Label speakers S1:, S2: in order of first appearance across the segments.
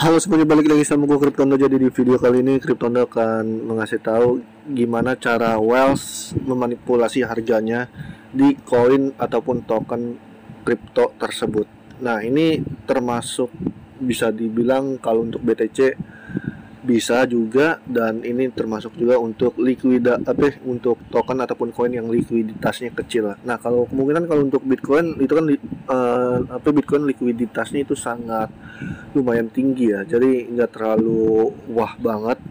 S1: Halo semuanya, balik lagi sama gue Cryptondo. Jadi di video kali ini Cryptondo akan mengasih tahu gimana cara Wells memanipulasi harganya di koin ataupun token kripto tersebut. Nah, ini termasuk bisa dibilang kalau untuk BTC bisa juga, dan ini termasuk juga untuk untuk token ataupun koin yang likuiditasnya kecil. Nah, kalau kemungkinan kalau untuk Bitcoin itu kan Bitcoin likuiditasnya itu sangat lumayan tinggi ya, jadi nggak terlalu wah banget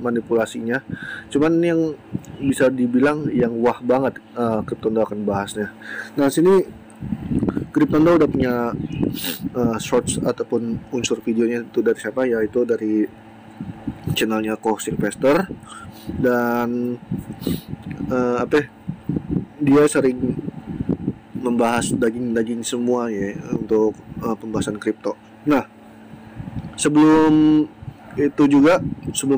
S1: manipulasinya. Cuman yang bisa dibilang yang wah banget, Cryptondo akan bahasnya. Nah, sini Cryptondo udah punya shorts ataupun unsur videonya itu dari siapa, yaitu dari channelnya Ko Sylvester. Dan dia sering membahas daging-daging semua ya untuk pembahasan kripto. Nah, sebelum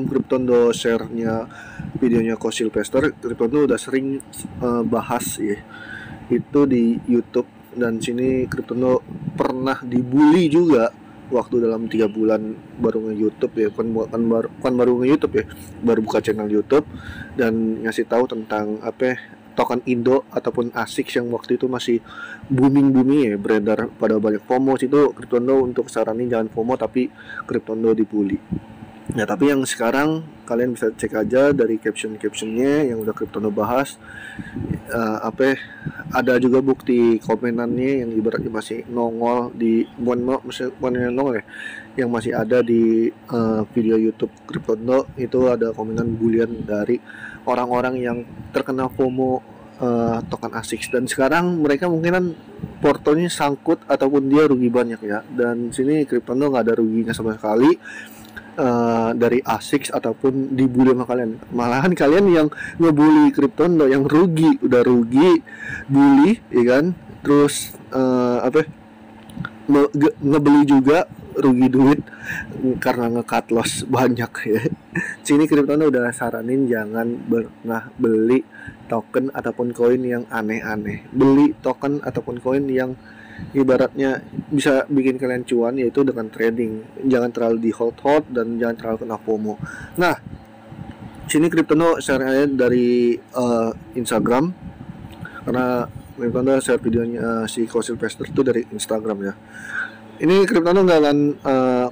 S1: Cryptondo share-nya videonya Ko Sylvester, Cryptondo udah sering bahas ya itu di YouTube. Dan sini Cryptondo pernah dibully juga waktu dalam 3 bulan baru nge-YouTube ya, baru nge-YouTube ya, baru buka channel YouTube dan ngasih tahu tentang token Indo ataupun ASIC yang waktu itu masih booming ya, beredar pada banyak FOMO. Itu Cryptondo untuk saranin jangan FOMO, tapi Cryptondo dibully. Nah, tapi yang sekarang kalian bisa cek aja dari captionnya yang udah Cryptondo bahas. Ada juga bukti komenannya yang ibaratnya masih nongol di nongol ya, yang masih ada di video YouTube Cryptondo. Itu ada komenan bulian dari orang-orang yang terkena FOMO token ASIC, dan sekarang mereka mungkinan portonya sangkut ataupun dia rugi banyak ya. Dan sini Cryptondo nggak ada ruginya sama sekali dari ASIC ataupun dibully sama kalian. Malahan kalian yang ngebully Cryptondo yang rugi, udah rugi bully ya kan, terus ngebeli juga rugi duit karena nge-cut loss banyak ya. Sini Cryptondo udah saranin jangan pernah beli token ataupun koin yang aneh-aneh. Beli token ataupun koin yang ibaratnya bisa bikin kalian cuan, yaitu dengan trading. Jangan terlalu di hold dan jangan terlalu kena FOMO. Nah, sini Cryptondo share dari Instagram, karena Cryptondo share videonya si Ko Sylvester itu dari Instagram ya. Ini Cryptondo nggak akan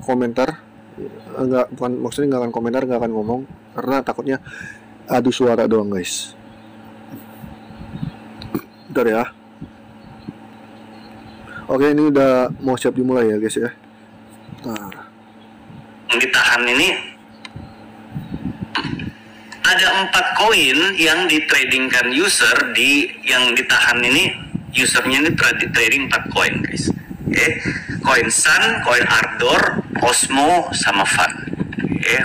S1: komentar, maksudnya nggak akan komentar, nggak akan ngomong karena takutnya adu suara doang guys. Bentar ya. Oke, ini udah mau siap dimulai ya guys ya. Nah,
S2: yang ditahan ini ada 4 koin yang ditradingkan user yang ditahan ini, usernya ini trading 4 koin guys. Koin Sun, koin Ardor, Osmo, sama Fun.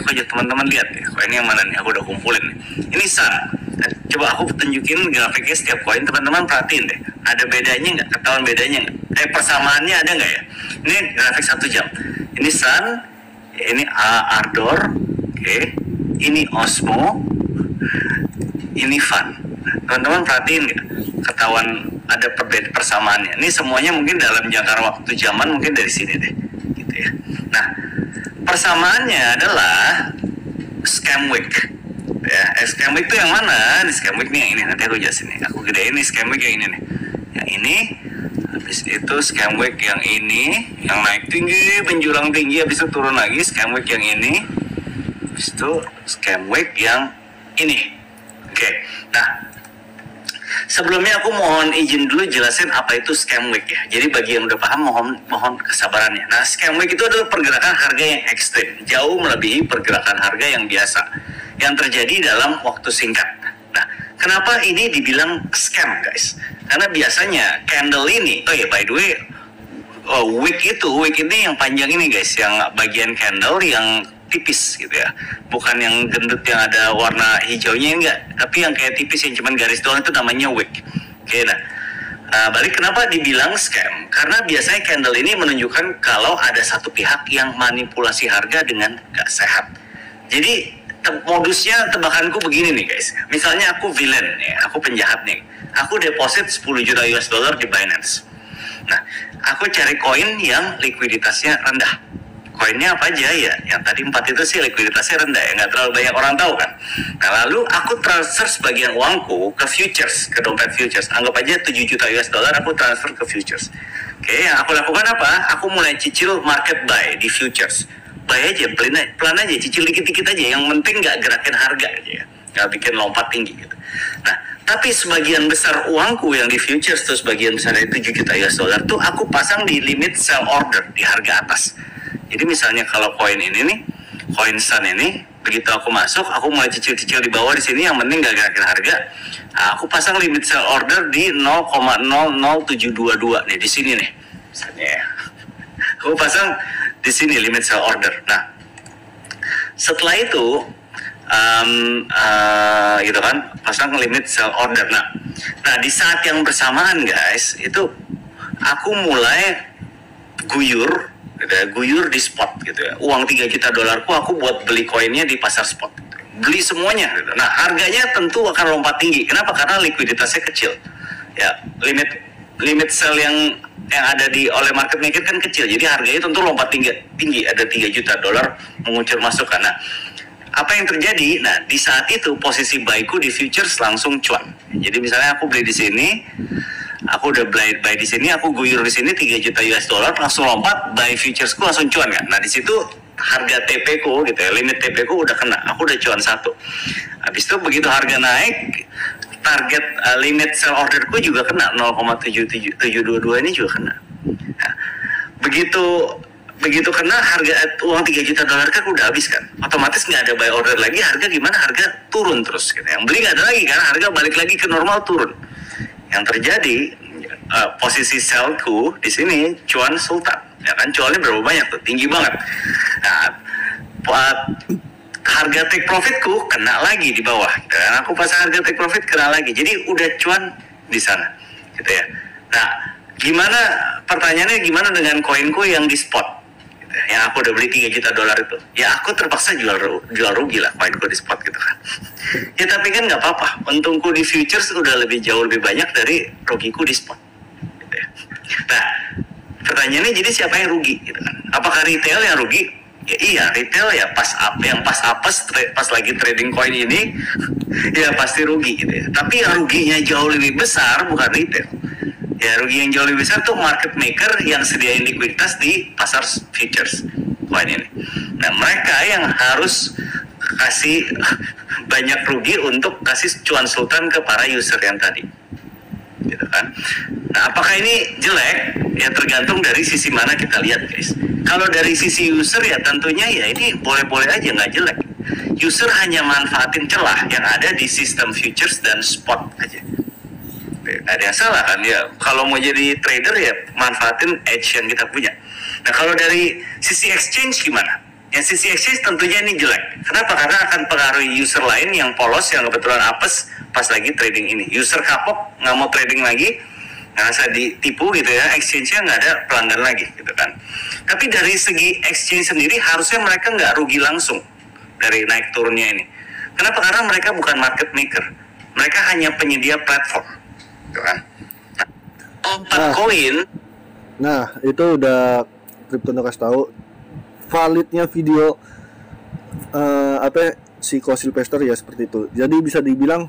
S2: Kok teman-teman lihat ya, koin yang mana nih? Aku udah kumpulin nih. Ini Sun. Coba aku tunjukin grafiknya setiap koin, teman-teman perhatiin deh. Ada bedanya nggak? Ketahuan bedanya nggak? Persamaannya ada nggak ya? Ini grafik 1 jam. Ini Sun, ini Ardor, ini Osmo, ini Fun. Teman-teman perhatiin nggak? Ketahuan ada persamaannya. Ini semuanya mungkin dalam jangka waktu zaman mungkin dari sini deh, gitu ya. Nah, persamaannya adalah scam week. Ya, scam week itu yang mana? Di scam week nih yang ini, nanti aku jelasin nih. Aku gedein nih scam week yang ini nih. Yang ini, habis itu scam week yang ini, yang naik tinggi, menjulang tinggi, habis itu turun lagi. Scam week yang ini, habis itu scam week yang ini. Oke. Nah, sebelumnya aku mohon izin dulu jelasin apa itu scam week ya. Jadi bagi yang udah paham, mohon kesabarannya. Nah, scam week itu adalah pergerakan harga yang ekstrim, jauh melebihi pergerakan harga yang biasa yang terjadi dalam waktu singkat. Nah, kenapa ini dibilang scam guys? Karena biasanya candle ini, by the way, wick ini yang panjang ini guys, yang bagian candle yang tipis gitu ya, bukan yang gendut yang ada warna hijaunya, enggak, tapi yang kayak tipis yang cuman garis doang, itu namanya wick. Balik kenapa dibilang scam? Karena biasanya candle ini menunjukkan kalau ada satu pihak yang manipulasi harga dengan gak sehat. Jadi modusnya tebakanku begini nih guys. Misalnya aku villain ya, aku penjahat nih. Aku deposit 10 juta US dollar di Binance. Nah, aku cari koin yang likuiditasnya rendah. koinnya apa aja ya? Yang tadi 4 itu sih likuiditasnya rendah ya, nggak terlalu banyak orang tahu kan. Nah lalu aku transfer sebagian uangku ke futures, ke dompet futures. Anggap aja 7 juta US dollar aku transfer ke futures. Oke, yang aku lakukan apa? Aku mulai cicil market buy di futures. Buy aja, pelan aja, cicil dikit-dikit aja. Yang penting nggak gerakin harga aja ya, nggak bikin lompat tinggi gitu. Nah, tapi sebagian besar uangku yang di futures tuh, sebagian besar dari 7 juta US dollar tuh aku pasang di limit sell order di harga atas. Jadi misalnya kalau koin ini nih, koin Sun ini, begitu aku masuk, aku mulai cicil-cicil di bawah di sini, yang penting gak gerakin harga. Nah, aku pasang limit sell order di 0,00722 nih di sini nih, misalnya ya. Aku pasang di sini limit sell order. Nah, setelah itu, gitu kan, pasang limit sell order. Nah di saat yang bersamaan guys, itu aku mulai guyur di spot gitu ya. Uang 3 juta dolarku aku buat beli koinnya di pasar spot, beli semuanya gitu. Nah harganya tentu akan lompat tinggi. Kenapa? Karena likuiditasnya kecil ya. Limit sell yang ada oleh market maker kan kecil, jadi harganya tentu lompat tinggi. Ada 3 juta dolar mengucur masuk. Karena apa yang terjadi? Nah di saat itu posisi buy-ku di futures langsung cuan. Jadi misalnya aku beli di sini, aku udah buy di sini, aku guyur di sini 3 juta US dollar, langsung lompat, buy futuresku langsung cuan kan. Nah di situ harga TP ku gitu ya, limit TP ku udah kena, aku udah cuan 1. Habis itu begitu harga naik, target limit sell orderku juga kena, 0,722 ini juga kena. Nah, begitu kena harga uang 3 juta dolar kan udah habis kan, otomatis nggak ada buy order lagi. Harga gimana? Harga turun terus gitu. Yang beli nggak ada lagi kan, harga balik lagi ke normal, turun. Yang terjadi posisi sellku di sini cuan sultan, ya kan, cuannya berapa banyak tuh, tinggi banget. Nah, harga take profitku kena lagi di bawah, dan aku pasang harga take profit kena lagi, jadi udah cuan di sana, gitu ya. Nah, pertanyaannya gimana dengan koinku yang di spot, gitu ya, yang aku udah beli 3 juta dolar itu? Ya aku terpaksa jual rugi lah koinku di spot gitu kan. Ya tapi kan nggak apa-apa, untungku di futures udah jauh lebih banyak dari rugiku di spot, gitu ya. Nah pertanyaannya, jadi siapa yang rugi gitu kan? Apakah retail yang rugi? Ya iya, retail ya pas lagi trading koin ini ya pasti rugi gitu ya. Tapi yang ruginya jauh lebih besar bukan retail. Ya rugi yang jauh lebih besar tuh market maker yang sediain likuiditas di pasar futures koin ini. Nah mereka yang harus kasih banyak rugi untuk kasih cuan sultan ke para user yang tadi, gitu kan. Nah apakah ini jelek? Ya tergantung dari sisi mana kita lihat guys. Kalau dari sisi user ya tentunya ya ini boleh-boleh aja, nggak jelek. User hanya manfaatin celah yang ada di sistem futures dan spot aja. Nggak ada yang salah kan ya. Kalau mau jadi trader ya manfaatin edge yang kita punya. Nah kalau dari sisi exchange gimana? Yang sisi exchange tentunya ini jelek. Kenapa? Karena akan pengaruhi user lain yang polos, yang kebetulan apes pas lagi trading ini. User kapok, nggak mau trading lagi, ngerasa ditipu gitu ya, exchange-nya nggak ada pelanggan lagi gitu kan. Tapi dari segi exchange sendiri harusnya mereka nggak rugi langsung dari naik turunnya ini. Kenapa? Karena mereka bukan market maker, mereka hanya penyedia platform gitu kan. Koin.
S1: Nah itu udah Cryptondo kasih tahu validnya video Psycho Sylvester ya, seperti itu. Jadi bisa dibilang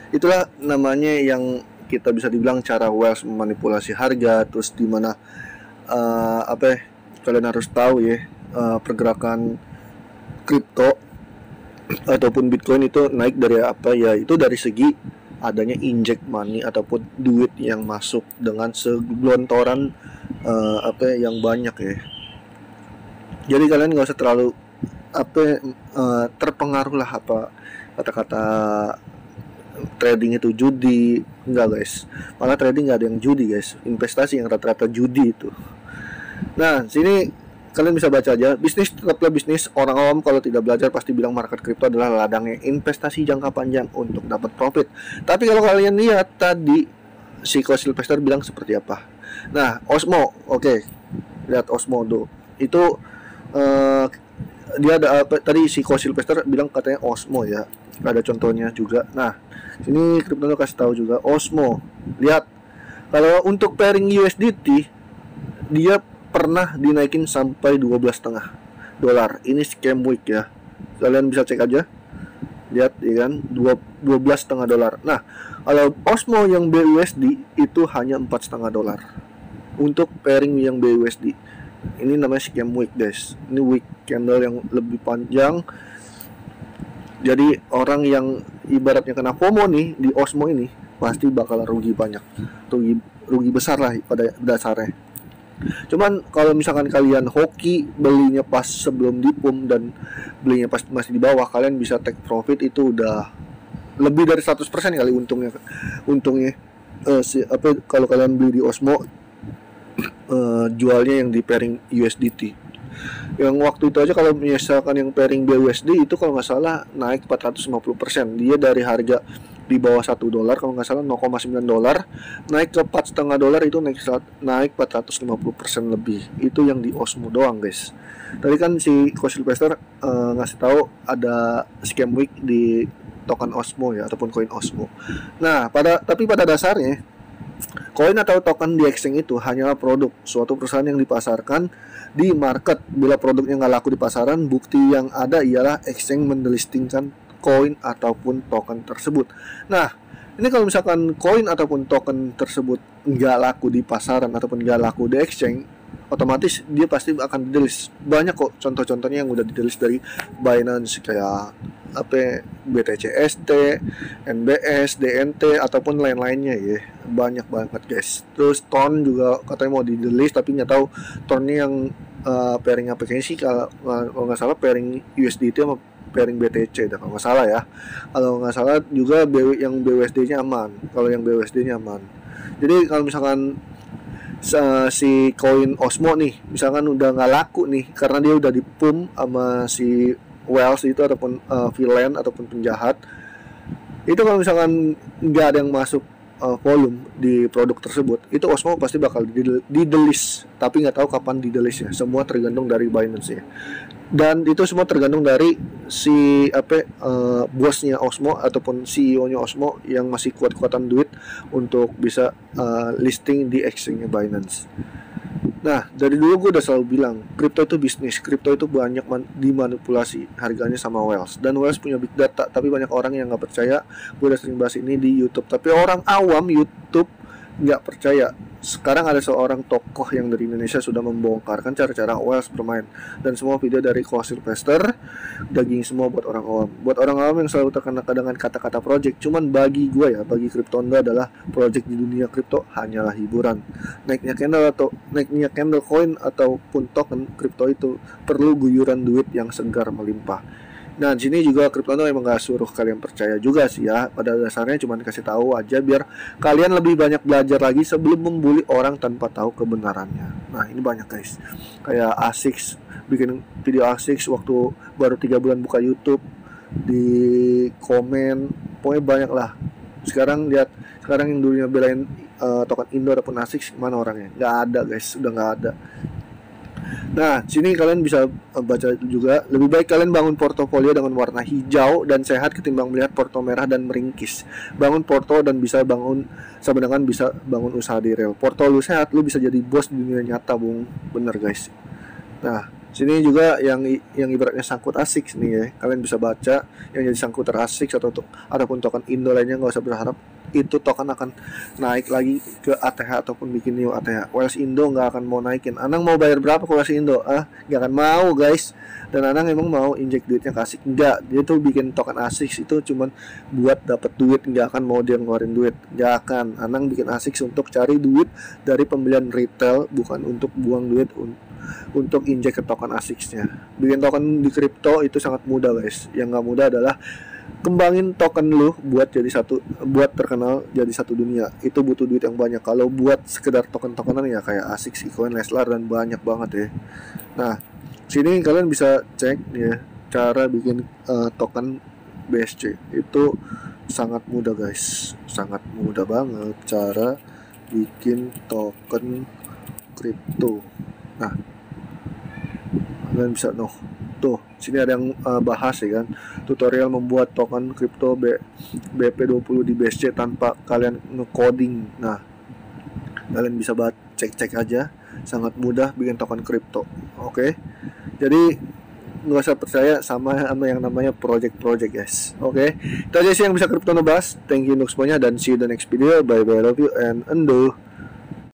S1: itulah namanya yang kita bisa dibilang cara Wells memanipulasi harga. Terus dimana kalian harus tahu ya, pergerakan kripto ataupun Bitcoin itu naik dari apa ya, itu dari segi adanya inject money ataupun duit yang masuk dengan segelontoran yang banyak ya. Jadi kalian nggak usah terlalu terpengaruh lah kata-kata trading itu judi. Enggak guys, malah trading nggak ada yang judi guys, investasi yang rata-rata judi itu. Nah sini kalian bisa baca aja, bisnis tetaplah bisnis. Orang awam kalau tidak belajar pasti bilang market kripto adalah ladangnya investasi jangka panjang untuk dapat profit. Tapi kalau kalian lihat tadi Psycho Sylvester bilang seperti apa. Nah Osmo, oke, lihat Osmo tuh itu dia ada tadi Psycho Sylvester bilang katanya Osmo ya, ada contohnya juga. Nah sini Cryptondo kasih tahu juga Osmo. Lihat kalau untuk pairing USDT dia pernah dinaikin sampai 12,5 dolar. Ini scam week ya, kalian bisa cek aja, lihat ya kan, 12,5 dolar. Nah, kalau Osmo yang BUSD itu hanya 4,5 dolar untuk pairing yang BUSD. Ini namanya scam week guys. Ini week candle yang lebih panjang. Jadi orang yang ibaratnya kena FOMO nih di Osmo ini pasti bakal rugi banyak, rugi besar lah pada dasarnya. Cuman kalau misalkan kalian hoki belinya pas sebelum dipum dan belinya pas masih di bawah, kalian bisa take profit, itu udah lebih dari 100% kali untungnya. Kalau kalian beli di Osmo, jualnya yang di pairing USDT. Yang waktu itu aja kalau misalkan yang pairing BUSD itu kalau nggak salah naik 450%. Dia dari harga di bawah 1 dolar kalau nggak salah 0,9 dolar naik ke 4,5 dolar, itu naik 450% lebih. Itu yang di Osmo doang guys. Tadi kan si Coach Sylvester ngasih tahu ada scam week di token Osmo ya, ataupun koin Osmo. Nah, tapi pada dasarnya koin atau token di exchange itu hanyalah produk suatu perusahaan yang dipasarkan di market. Bila produknya nggak laku di pasaran, bukti yang ada ialah exchange mendelistingkan koin ataupun token tersebut. Nah, ini kalau misalkan koin ataupun token tersebut nggak laku di pasaran ataupun nggak laku di exchange, otomatis dia pasti akan didelis. Banyak kok contoh-contohnya yang udah didelis dari Binance, kayak BTCST, NBS, DNT ataupun lain-lainnya ya. Banyak banget guys. Terus Ton juga katanya mau didelis, tapi nggak tahu Tonnya yang pairing aplikasi sih, kalau nggak salah pairing USDT sama pairing BTC dah kalau nggak salah ya. Kalau nggak salah juga yang BUSD-nya aman. Kalau yang BUSD-nya aman. Jadi kalau misalkan si koin Osmo nih misalkan udah nggak laku nih karena dia udah dipum sama si Wells itu ataupun villain ataupun penjahat, itu kalau misalkan nggak ada yang masuk volume di produk tersebut, itu Osmo pasti bakal didelis, tapi nggak tahu kapan didelisnya. Semua tergantung dari Binance ya, dan itu semua tergantung dari si bosnya Osmo ataupun CEO-nya Osmo yang masih kuat-kuatan duit untuk bisa listing di exchange-nya Binance. Nah, dari dulu gue udah selalu bilang, kripto itu bisnis, kripto itu banyak dimanipulasi harganya sama Wells. Dan Wells punya big data, tapi banyak orang yang nggak percaya. Gue udah sering bahas ini di YouTube, tapi orang awam YouTube nggak percaya. Sekarang ada seorang tokoh yang dari Indonesia sudah membongkarkan cara-cara Wells bermain, dan semua video dari Coach Sylvester daging semua buat orang awam. Buat orang awam yang selalu terkena dengan kata-kata project, cuman bagi gue ya, bagi Cryptonda adalah project di dunia kripto hanyalah hiburan. Naiknya candle coin ataupun token kripto itu perlu guyuran duit yang segar melimpah. Nah, di sini juga Cryptonda emang gak suruh kalian percaya juga sih ya. Pada dasarnya cuma dikasih tahu aja biar kalian lebih banyak belajar lagi sebelum membuli orang tanpa tahu kebenarannya. Nah, ini banyak guys. Kayak ASICS, bikin video ASICS waktu baru 3 bulan buka YouTube, di komen, pokoknya banyak lah. Sekarang yang dulunya belain token Indo ataupun ASICS, mana orangnya? Gak ada guys, udah gak ada. Nah, sini kalian bisa baca juga, lebih baik kalian bangun portofolio dengan warna hijau dan sehat ketimbang melihat porto merah dan meringkis. Bangun porto dan bisa sama dengan bisa bangun usaha di real. Porto lu sehat, lu bisa jadi bos di dunia nyata, bung. Bener guys. Nah, sini juga yang ibaratnya sangkut ASICS nih ya. Kalian bisa baca yang jadi sangkuter ASICS ataupun token Indo lainnya, nggak usah berharap itu token akan naik lagi ke ATH ataupun bikin new ATH. Wells Indo nggak akan mau naikin. Anang mau bayar berapa ke Wells Indo? Nggak akan mau guys. Dan Anang emang mau injek duitnya ke ASICS? Nggak. Dia tuh bikin token ASICS itu cuman buat dapat duit, nggak akan mau dia ngeluarin duit. Nggak akan. Anang bikin ASICS untuk cari duit dari pembelian retail, bukan untuk buang duit untuk injek ke token ASICS-nya. Bikin token di kripto itu sangat mudah guys. Yang nggak mudah adalah kembangin token lu buat terkenal jadi satu dunia. Itu butuh duit yang banyak. Kalau buat sekedar token-tokenan ya kayak ASICS, Ecoin, Leslar dan banyak banget ya. Nah, sini kalian bisa cek ya cara bikin token BSC. Itu sangat mudah guys. Sangat mudah banget cara bikin token kripto. Nah, kalian bisa tuh, sini ada yang bahas ya kan, tutorial membuat token kripto BP20 di BSC tanpa kalian nge-coding. Nah, kalian bisa cek aja sangat mudah bikin token kripto. Oke. Jadi nggak usah percaya sama yang namanya project guys. Oke. Itu aja sih yang bisa Cryptondo bahas. Thank you untuk semuanya dan see you the next video. Bye bye, love you and endo.